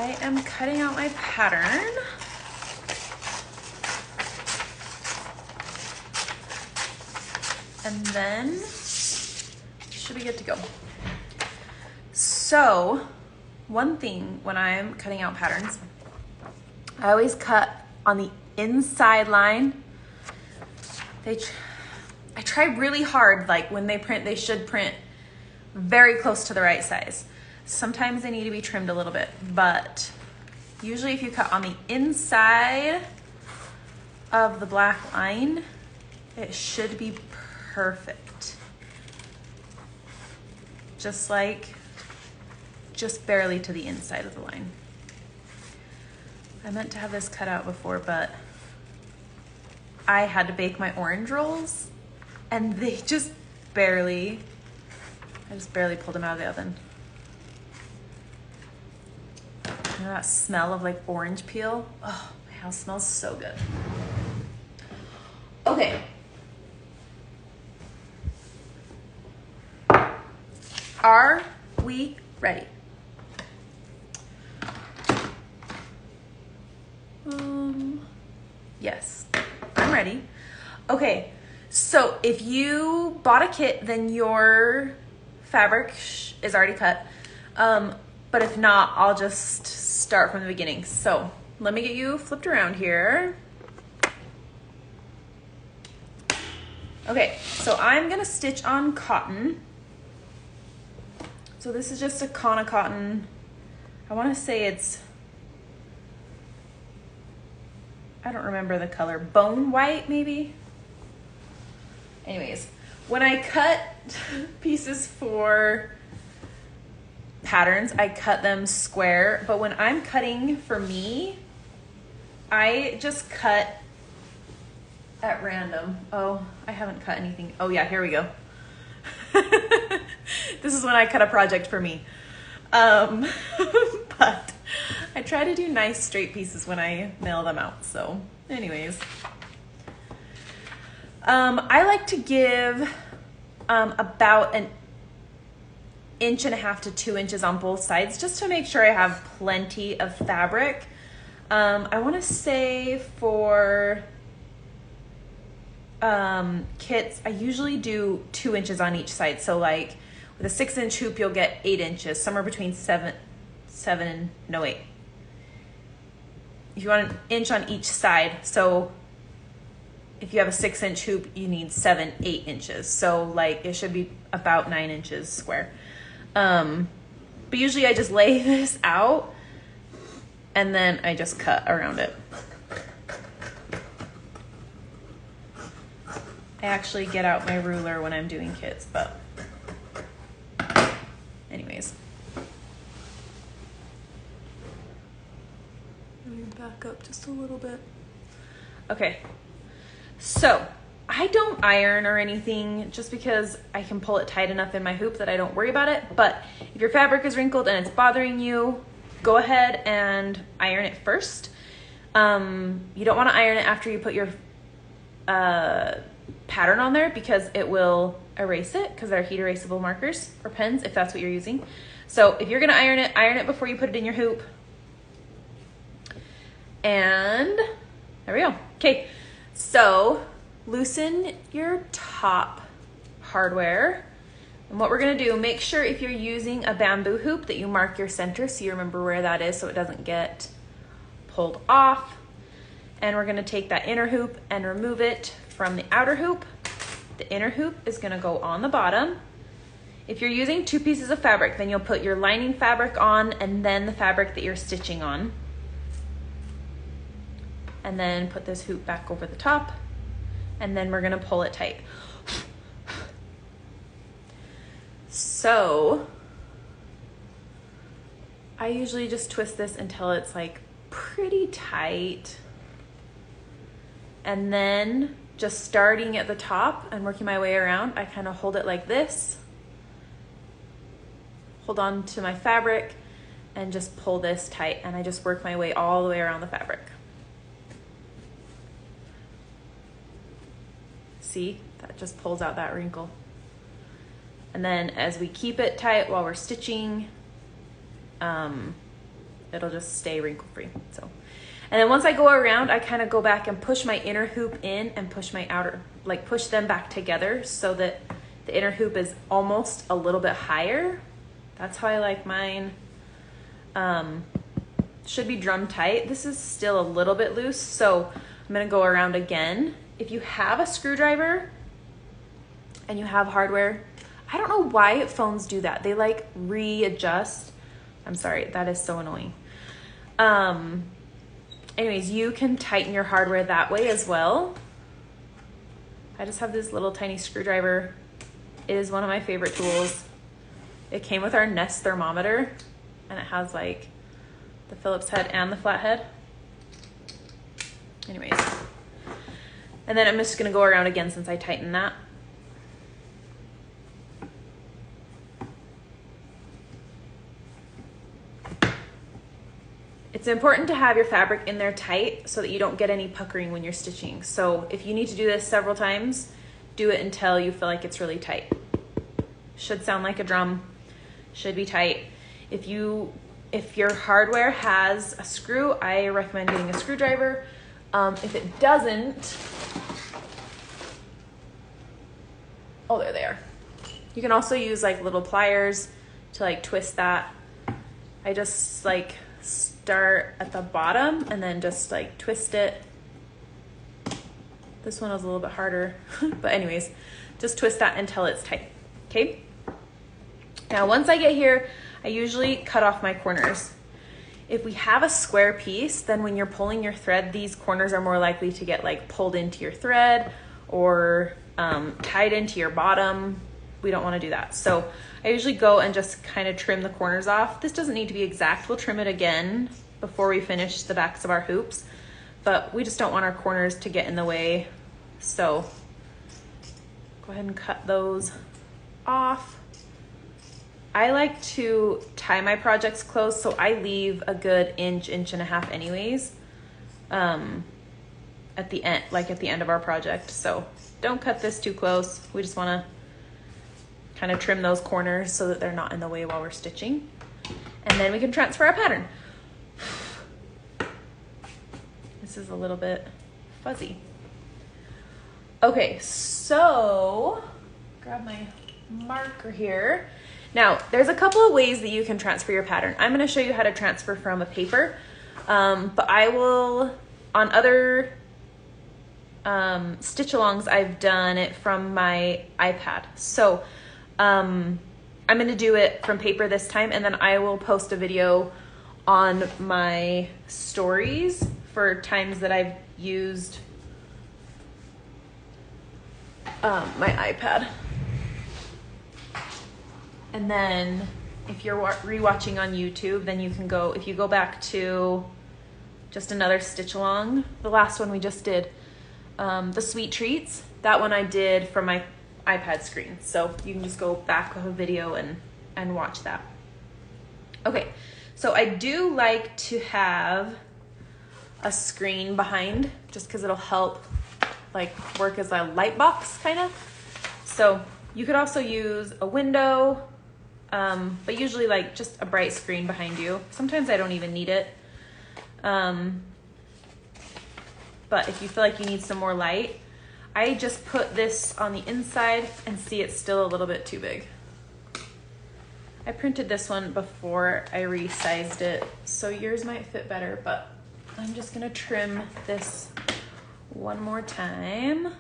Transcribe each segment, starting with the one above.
I am cutting out my pattern. And then should be good to go. So one thing when I'm cutting out patterns, I always cut on the inside line. I try really hard, like when they print, they should print very close to the right size. Sometimes they need to be trimmed a little bit, but usually if you cut on the inside of the black line, it should be perfect. Just barely to the inside of the line. I meant to have this cut out before, but I had to bake my orange rolls and they just barely, I just barely pulled them out of the oven. You know that smell of like orange peel? Oh, my house smells so good. Okay. Are we ready? Yes, I'm ready. Okay, so if you bought a kit, then your fabric is already cut. But if not, I'll just start from the beginning. So let me get you flipped around here. Okay, so I'm gonna stitch on cotton. So this is just a Kana cotton. I wanna say it's, I don't remember the color, bone white maybe? Anyways, when I cut pieces for patterns, I cut them square, but when I'm cutting for me, I just cut at random. Oh, I haven't cut anything. Oh yeah, here we go. This is when I cut a project for me. But I try to do nice straight pieces when I mail them out. So anyways, I like to give about 1.5 inches to 2 inches on both sides just to make sure I have plenty of fabric. I want to say for kits, I usually do 2 inches on each side. So like with a 6-inch hoop, you'll get 8 inches, somewhere between 7 and 8. If you want 1 inch on each side, so if you have a 6-inch hoop, you need 7, 8 inches. So like it should be about 9 inches square. But usually I just lay this out and then I just cut around it. I actually get out my ruler when I'm doing kits, but anyways. Let me back up just a little bit. Okay, so I don't iron or anything just because I can pull it tight enough in my hoop that I don't worry about it. But if your fabric is wrinkled and it's bothering you, go ahead and iron it first. You don't want to iron it after you put your pattern on there because it will erase it because they're heat erasable markers or pens if that's what you're using. So if you're going to iron it before you put it in your hoop. And there we go. Okay, so loosen your top hardware. And what we're gonna do, make sure if you're using a bamboo hoop that you mark your center so you remember where that is so it doesn't get pulled off. And we're gonna take that inner hoop and remove it from the outer hoop. The inner hoop is gonna go on the bottom. If you're using 2 pieces of fabric, then you'll put your lining fabric on and then the fabric that you're stitching on. And then put this hoop back over the top. And then we're gonna pull it tight. So I usually just twist this until it's like pretty tight. And then just starting at the top and working my way around, I kind of hold it like this. Hold on to my fabric and just pull this tight. And I just work my way all the way around the fabric. See, that just pulls out that wrinkle. And then as we keep it tight while we're stitching, it'll just stay wrinkle free. So, and then once I go around, I kind of go back and push my inner hoop in and push my outer, like push them back together so that the inner hoop is almost a little bit higher. That's how I like mine. Should be drum tight. This is still a little bit loose, so I'm gonna go around again. If you have a screwdriver and you have hardware, I don't know why phones do that. They like readjust. I'm sorry, that is so annoying. Anyways, you can tighten your hardware that way as well. I just have this little tiny screwdriver. It is one of my favorite tools. It came with our Nest thermometer, and it has like the Phillips head and the flathead. Anyways, and then I'm just gonna go around again since I tightened that. It's important to have your fabric in there tight so that you don't get any puckering when you're stitching. So if you need to do this several times, do it until you feel like it's really tight. Should sound like a drum, should be tight. If your hardware has a screw, I recommend getting a screwdriver. If it doesn't, oh, there they are. You can also use like little pliers to like twist that. I just like start at the bottom and then just like twist it. This one was a little bit harder, but anyways, just twist that until it's tight, okay? Now, once I get here, I usually cut off my corners. If we have a square piece, then when you're pulling your thread, these corners are more likely to get like pulled into your thread or tied into your bottom. We don't want to do that. So I usually go and just kind of trim the corners off. This doesn't need to be exact. We'll trim it again before we finish the backs of our hoops, but we just don't want our corners to get in the way. So go ahead and cut those off. I like to tie my projects close, so I leave a good inch and a half anyways, at the end, like at the end of our project. So don't cut this too close. We just wanna kind of trim those corners so that they're not in the way while we're stitching. And then we can transfer our pattern. This is a little bit fuzzy. Okay, so grab my marker here. Now, there's a couple of ways that you can transfer your pattern. I'm gonna show you how to transfer from a paper, but I will, on other stitch-alongs, I've done it from my iPad. So I'm gonna do it from paper this time, and then I will post a video on my stories for times that I've used my iPad. And then if you're rewatching on YouTube, then you can go, if you go back to just another stitch along, the last one we just did, the sweet treats, that one I did from my iPad screen. So you can just go back with a video and watch that. Okay, so I do like to have a screen behind just because it'll help like work as a light box kind of. So you could also use a window, but usually like just a bright screen behind you. Sometimes I don't even need it. But if you feel like you need some more light, I just put this on the inside and see it's still a little bit too big. I printed this one before I resized it, so yours might fit better, but I'm just gonna trim this one more time.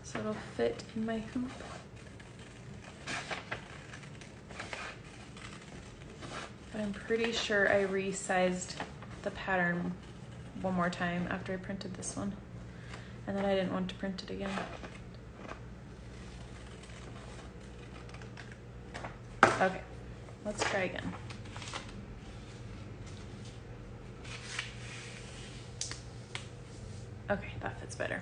So it'll fit in my hoop. But I'm pretty sure I resized the pattern one more time after I printed this one. And then I didn't want to print it again. Okay, let's try again. Okay, that fits better.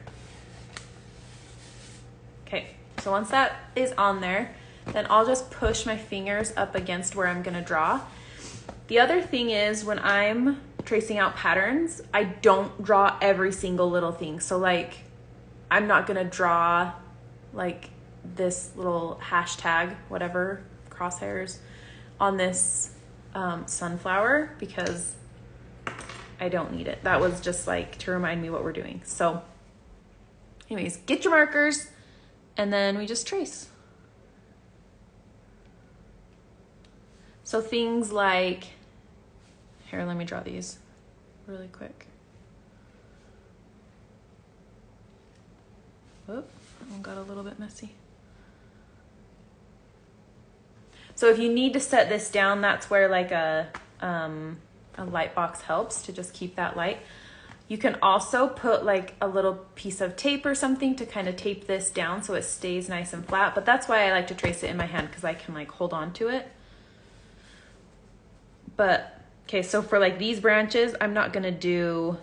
Okay, so once that is on there, then I'll just push my fingers up against where I'm gonna draw. The other thing is when I'm tracing out patterns, I don't draw every single little thing. So like, I'm not gonna draw like this little hashtag, whatever, crosshairs, on this sunflower because I don't need it. That was just like to remind me what we're doing. So anyways, get your markers and then we just trace. So things like, here, let me draw these really quick. Whoop, that one got a little bit messy. So if you need to set this down, that's where like a light box helps to just keep that light. You can also put like a little piece of tape or something to kind of tape this down so it stays nice and flat. But that's why I like to trace it in my hand, because I can like hold on to it. But okay, so for like these branches, I'm not gonna do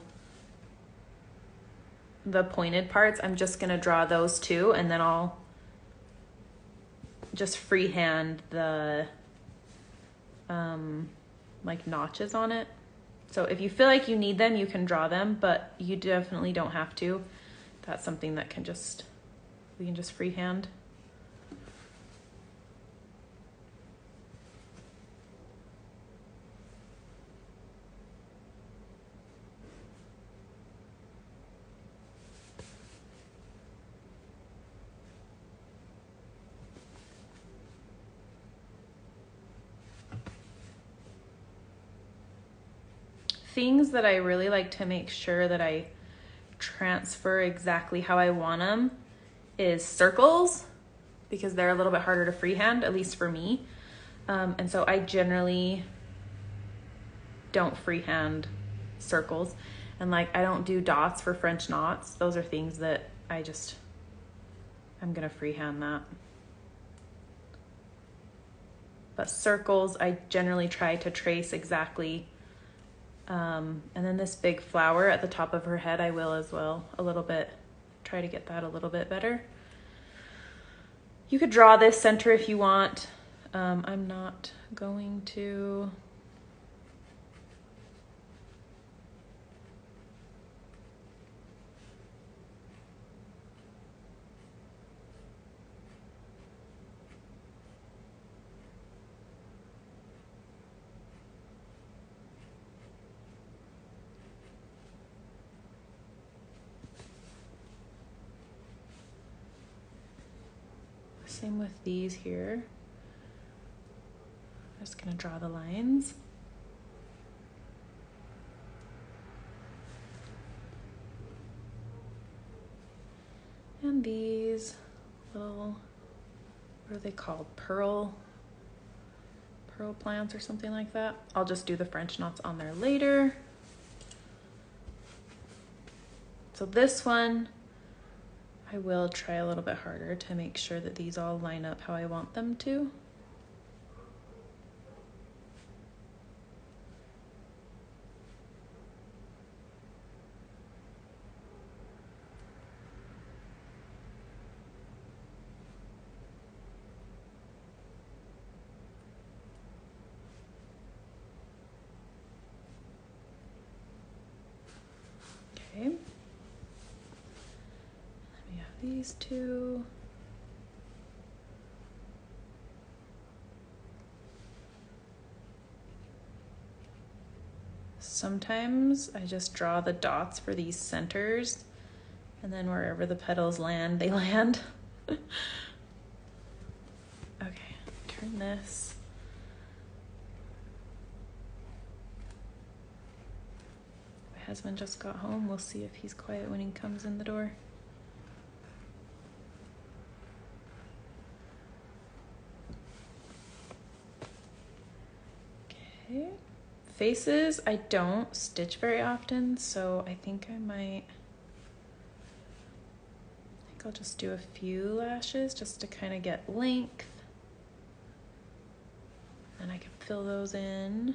the pointed parts. I'm just gonna draw those two, and then I'll just freehand the like notches on it. So if you feel like you need them, you can draw them, but you definitely don't have to. That's something that we can just freehand. Things that I really like to make sure that I transfer exactly how I want them is circles, because they're a little bit harder to freehand, at least for me. And so I generally don't freehand circles, and like I don't do dots for French knots. Those are things that I'm gonna freehand that. But circles, I generally try to trace exactly. And then this big flower at the top of her head, I will as well, a little bit, try to get that a little bit better. You could draw this center if you want. I'm not going to. Same with these here. I'm just gonna draw the lines. And these little, what are they called? Pearl plants or something like that. I'll just do the French knots on there later. So this one, I will try a little bit harder to make sure that these all line up how I want them to. Okay. Then we have these two. Sometimes I just draw the dots for these centers, and then wherever the petals land, they land. Okay, turn this. My husband just got home. We'll see if he's quiet when he comes in the door. Okay. Faces, I don't stitch very often, so I think I'll just do a few lashes just to kind of get length. And I can fill those in.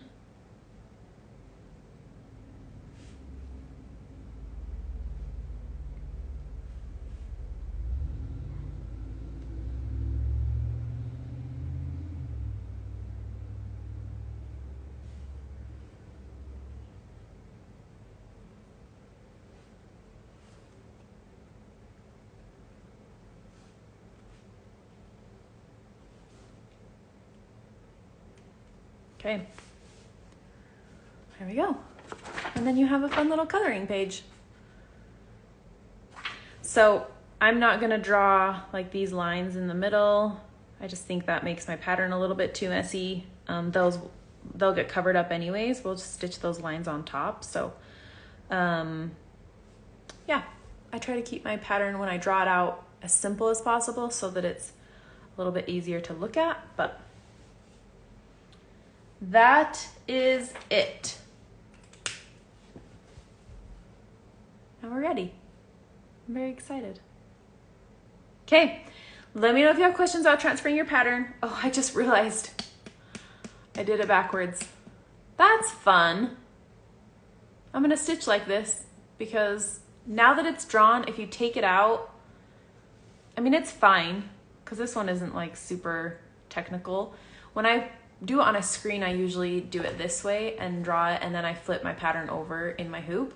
Okay. There we go. And then you have a fun little coloring page. So I'm not gonna draw like these lines in the middle. I just think that makes my pattern a little bit too messy. They'll get covered up anyways. We'll just stitch those lines on top. So yeah, I try to keep my pattern when I draw it out as simple as possible so that it's a little bit easier to look at, but that is it. And we're ready. I'm very excited. Okay, let me know if you have questions about transferring your pattern. Oh, I just realized I did it backwards. That's fun. I'm gonna stitch like this because now that it's drawn, if you take it out, I mean, it's fine because this one isn't like super technical. When I do it on a screen, I usually do it this way and draw it, and then I flip my pattern over in my hoop.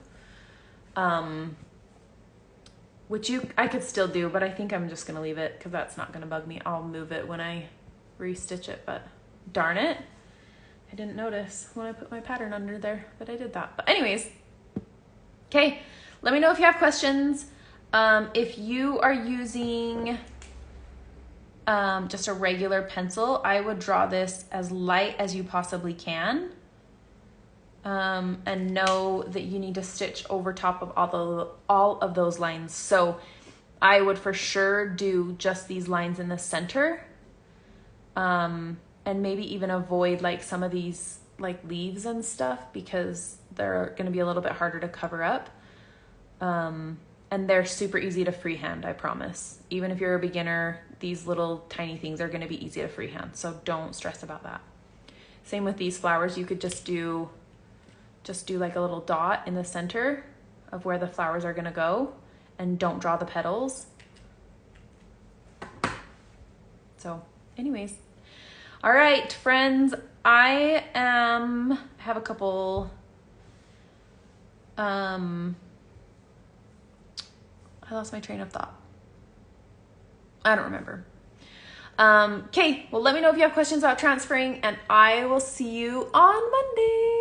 Which I could still do, but I think I'm just gonna leave it because that's not gonna bug me. I'll move it when I restitch it, but darn it. I didn't notice when I put my pattern under there that I did that. But anyways, okay, let me know if you have questions. If you are using just a regular pencil, I would draw this as light as you possibly can. And know that you need to stitch over top of all of those lines. So I would for sure do just these lines in the center, and maybe even avoid like some of these like leaves and stuff because they're going to be a little bit harder to cover up. And they're super easy to freehand, I promise. Even if you're a beginner, these little tiny things are going to be easy to freehand, so don't stress about that. Same with these flowers. You could just do like a little dot in the center of where the flowers are gonna go, and don't draw the petals. So anyways, all right, friends, I have a couple, I lost my train of thought. I don't remember. Okay, well, let me know if you have questions about transferring, and I will see you on Monday.